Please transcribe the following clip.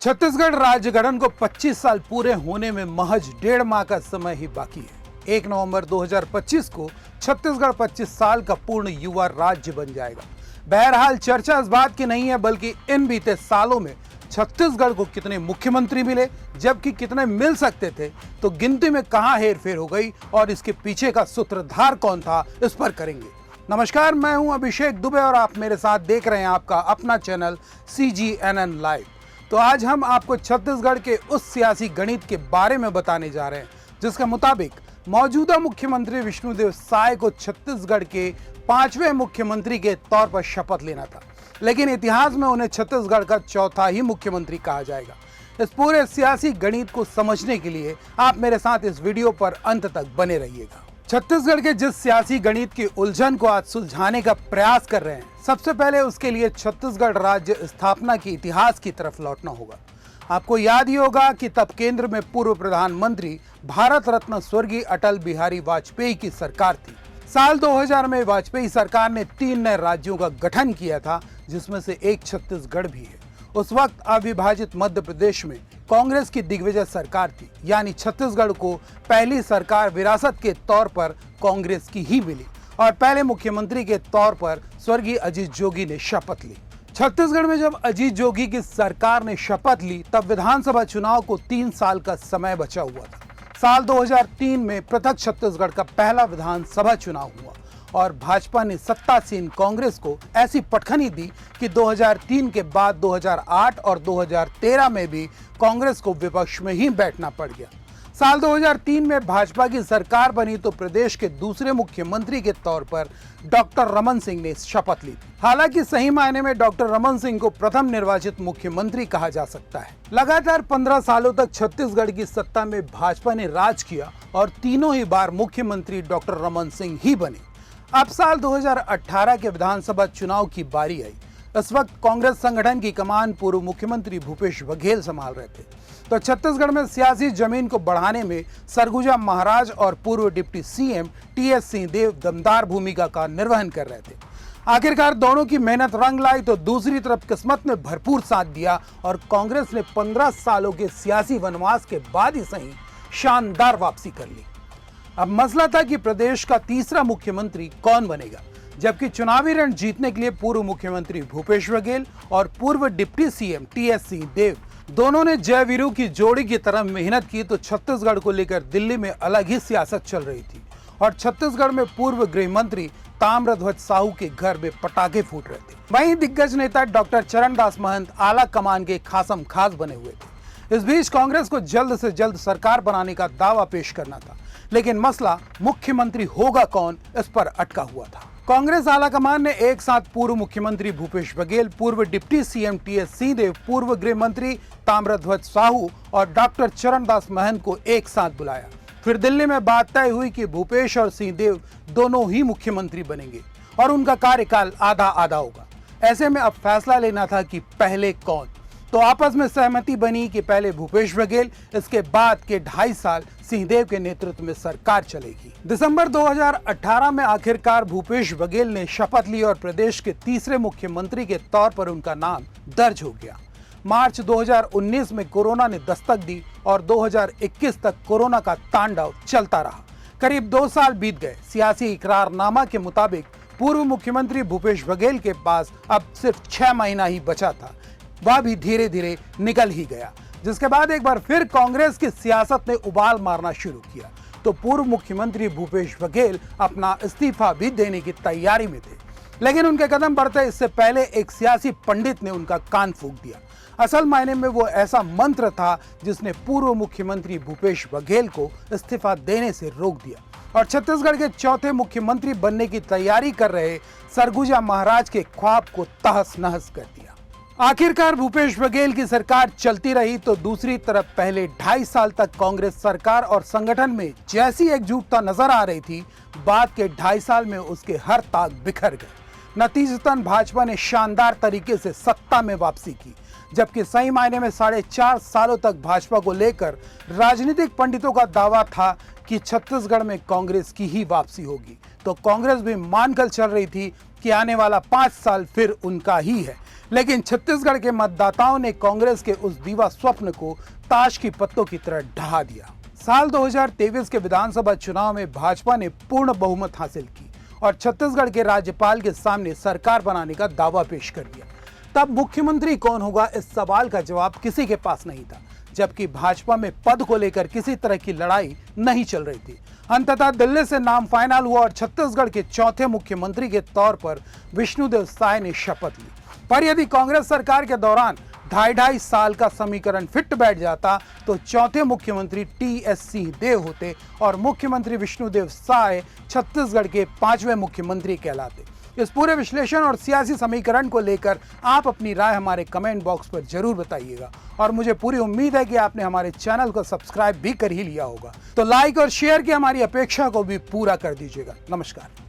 छत्तीसगढ़ राज्य गठन को 25 साल पूरे होने में महज 1.5 माह का समय ही बाकी है। 1 नवंबर 2025 को छत्तीसगढ़ 25 साल का पूर्ण युवा राज्य बन जाएगा। बहरहाल चर्चा इस बात की नहीं है, बल्कि इन बीते सालों में छत्तीसगढ़ को कितने मुख्यमंत्री मिले, जबकि कितने मिल सकते थे, तो गिनती में कहां हेरफेर हो गई और इसके पीछे का सूत्रधार कौन था, इस पर करेंगे। नमस्कार, मैं हूं अभिषेक दुबे और आप मेरे साथ देख रहे हैं आपका अपना चैनल CGNN लाइव। तो आज हम आपको छत्तीसगढ़ के उस सियासी गणित के बारे में बताने जा रहे हैं जिसके मुताबिक मौजूदा मुख्यमंत्री विष्णुदेव साय को छत्तीसगढ़ के 5वें मुख्यमंत्री के तौर पर शपथ लेना था, लेकिन इतिहास में उन्हें छत्तीसगढ़ का चौथा ही मुख्यमंत्री कहा जाएगा। इस पूरे सियासी गणित को समझने के लिए आप मेरे साथ इस वीडियो पर अंत तक बने रहिएगा। छत्तीसगढ़ के जिस सियासी गणित की उलझन को आज सुलझाने का प्रयास कर रहे हैं, सबसे पहले उसके लिए छत्तीसगढ़ राज्य स्थापना के इतिहास की तरफ लौटना होगा। आपको याद ही होगा कि तब केंद्र में पूर्व प्रधानमंत्री भारत रत्न स्वर्गीय अटल बिहारी वाजपेयी की सरकार थी। साल 2000 में वाजपेयी सरकार ने 3 नए राज्यों का गठन किया था, जिसमें से एक छत्तीसगढ़ भी है। उस वक्त अविभाजित मध्य प्रदेश में कांग्रेस की दिग्विजय सरकार थी, यानी छत्तीसगढ़ को पहली सरकार विरासत के तौर पर कांग्रेस की ही मिली और पहले मुख्यमंत्री के तौर पर स्वर्गीय अजीत जोगी ने शपथ ली। छत्तीसगढ़ में जब अजीत जोगी की सरकार ने शपथ ली, तब विधानसभा चुनाव को 3 साल का समय बचा हुआ था। साल 2003 में पृथक छत्तीसगढ़ का पहला विधानसभा चुनाव हुआ और भाजपा ने सत्तासीन कांग्रेस को ऐसी पटखनी दी कि 2003 के बाद 2008 और 2013 में भी कांग्रेस को विपक्ष में ही बैठना पड़ गया। साल 2003 में भाजपा की सरकार बनी तो प्रदेश के दूसरे मुख्यमंत्री के तौर पर डॉक्टर रमन सिंह ने शपथ ली। हालांकि सही मायने में डॉक्टर रमन सिंह को प्रथम निर्वाचित मुख्यमंत्री कहा जा सकता है। लगातार 15 सालों तक छत्तीसगढ़ की सत्ता में भाजपा ने राज किया और तीनों ही बार मुख्यमंत्री डॉक्टर रमन सिंह ही बने। अब साल 2018 के विधानसभा चुनाव की बारी आई। इस वक्त कांग्रेस संगठन की कमान पूर्व मुख्यमंत्री भूपेश बघेल संभाल रहे थे, तो छत्तीसगढ़ में सियासी जमीन को बढ़ाने में सरगुजा महाराज और पूर्व डिप्टी CM TS सिंहदेव दमदार भूमिका का निर्वहन कर रहे थे। आखिरकार दोनों की मेहनत रंग लाई तो दूसरी तरफ किस्मत ने भरपूर साथ दिया और कांग्रेस ने 15 सालों के सियासी वनवास के बाद ही सही शानदार वापसी कर ली। अब मसला था कि प्रदेश का तीसरा मुख्यमंत्री कौन बनेगा, जबकि चुनावी रण जीतने के लिए पूर्व मुख्यमंत्री भूपेश बघेल और पूर्व डिप्टी CM TS सिंहदेव दोनों ने जयवीरों की जोड़ी की तरह मेहनत की, तो छत्तीसगढ़ को लेकर दिल्ली में अलग ही सियासत चल रही थी और छत्तीसगढ़ में पूर्व गृह मंत्री ताम्रध्वज साहू के घर में पटाखे फूट रहे थे। वहीं दिग्गज नेता डॉक्टर चरणदास महंत आला कमान के खासम खास बने हुए थे। इस बीच कांग्रेस को जल्द से जल्द सरकार बनाने का दावा पेश करना था, लेकिन मसला मुख्यमंत्री होगा कौन, इस पर अटका हुआ था। कांग्रेस आलाकमान ने एक साथ पूर्व मुख्यमंत्री भूपेश बघेल, पूर्व डिप्टी CM TS सिंहदेव, पूर्व गृह मंत्री ताम्रध्वज साहू और डॉक्टर चरणदास महंत को एक साथ बुलाया। फिर दिल्ली में बात तय हुई कि भूपेश और सिंहदेव दोनों ही मुख्यमंत्री बनेंगे और उनका कार्यकाल आधा आधा होगा। ऐसे में अब फैसला लेना था कि पहले कौन, तो आपस में सहमति बनी कि पहले भूपेश बघेल, इसके बाद के 2.5 साल सिंहदेव के नेतृत्व में सरकार चलेगी। दिसंबर 2018 में आखिरकार भूपेश बघेल ने शपथ ली और प्रदेश के तीसरे मुख्यमंत्री के तौर पर उनका नाम दर्ज हो गया। मार्च 2019 में कोरोना ने दस्तक दी और 2021 तक कोरोना का तांडव चलता रहा। करीब 2 साल बीत गए। सियासी इकरारनामा के मुताबिक पूर्व मुख्यमंत्री भूपेश बघेल के पास अब सिर्फ 6 महीना ही बचा था, वह भी धीरे धीरे निकल ही गया, जिसके बाद एक बार फिर कांग्रेस की सियासत ने उबाल मारना शुरू किया, तो पूर्व मुख्यमंत्री भूपेश बघेल अपना इस्तीफा भी देने की तैयारी में थे। लेकिन उनके कदम बढ़ते इससे पहले एक सियासी पंडित ने उनका कान फूंक दिया। असल मायने में वो ऐसा मंत्र था जिसने पूर्व मुख्यमंत्री भूपेश बघेल को इस्तीफा देने से रोक दिया और छत्तीसगढ़ के चौथे मुख्यमंत्री बनने की तैयारी कर रहे सरगुजा महाराज के ख्वाब को तहस नहस कर दिया। आखिरकार भूपेश बघेल की सरकार चलती रही, तो दूसरी तरफ पहले 2.5 साल तक कांग्रेस सरकार और संगठन में जैसी एकजुटता नजर आ रही थी, बाद के 2.5 साल में उसके हर ताक बिखर गए। नतीजतन भाजपा ने शानदार तरीके से सत्ता में वापसी की, जबकि सही मायने में 4.5 सालों तक भाजपा को लेकर राजनीतिक पंडितों का दावा था कि छत्तीसगढ़ में कांग्रेस की ही वापसी होगी, तो कांग्रेस भी मानकर चल रही थी कि आने वाला 5 साल फिर उनका ही है। लेकिन छत्तीसगढ़ के मतदाताओं ने कांग्रेस के उस दीवा स्वप्न को ताश की पत्तों की तरह ढहा दिया। साल 2023 के विधानसभा चुनाव में भाजपा ने पूर्ण बहुमत हासिल की और छत्तीसगढ़ के राज्यपाल के सामने सरकार बनाने का दावा पेश कर दिया। तब मुख्यमंत्री कौन होगा, इस सवाल का जवाब किसी के पास नहीं था, जबकि भाजपा में पद को लेकर किसी तरह की लड़ाई नहीं चल रही थी। अंततः दिल्ली से नाम फाइनल हुआ और छत्तीसगढ़ के चौथे मुख्यमंत्री के तौर पर विष्णुदेव साय ने शपथ ली। पर यदि कांग्रेस सरकार के दौरान 2.5 साल का समीकरण फिट बैठ जाता तो चौथे मुख्यमंत्री टी.एस. सिंहदेव होते और मुख्यमंत्री विष्णुदेव साय छत्तीसगढ़ के 5वें मुख्यमंत्री कहलाते। इस पूरे विश्लेषण और सियासी समीकरण को लेकर आप अपनी राय हमारे कमेंट बॉक्स पर जरूर बताइएगा और मुझे पूरी उम्मीद है कि आपने हमारे चैनल को सब्सक्राइब भी कर ही लिया होगा। तो लाइक और शेयर की हमारी अपेक्षा को भी पूरा कर दीजिएगा। नमस्कार।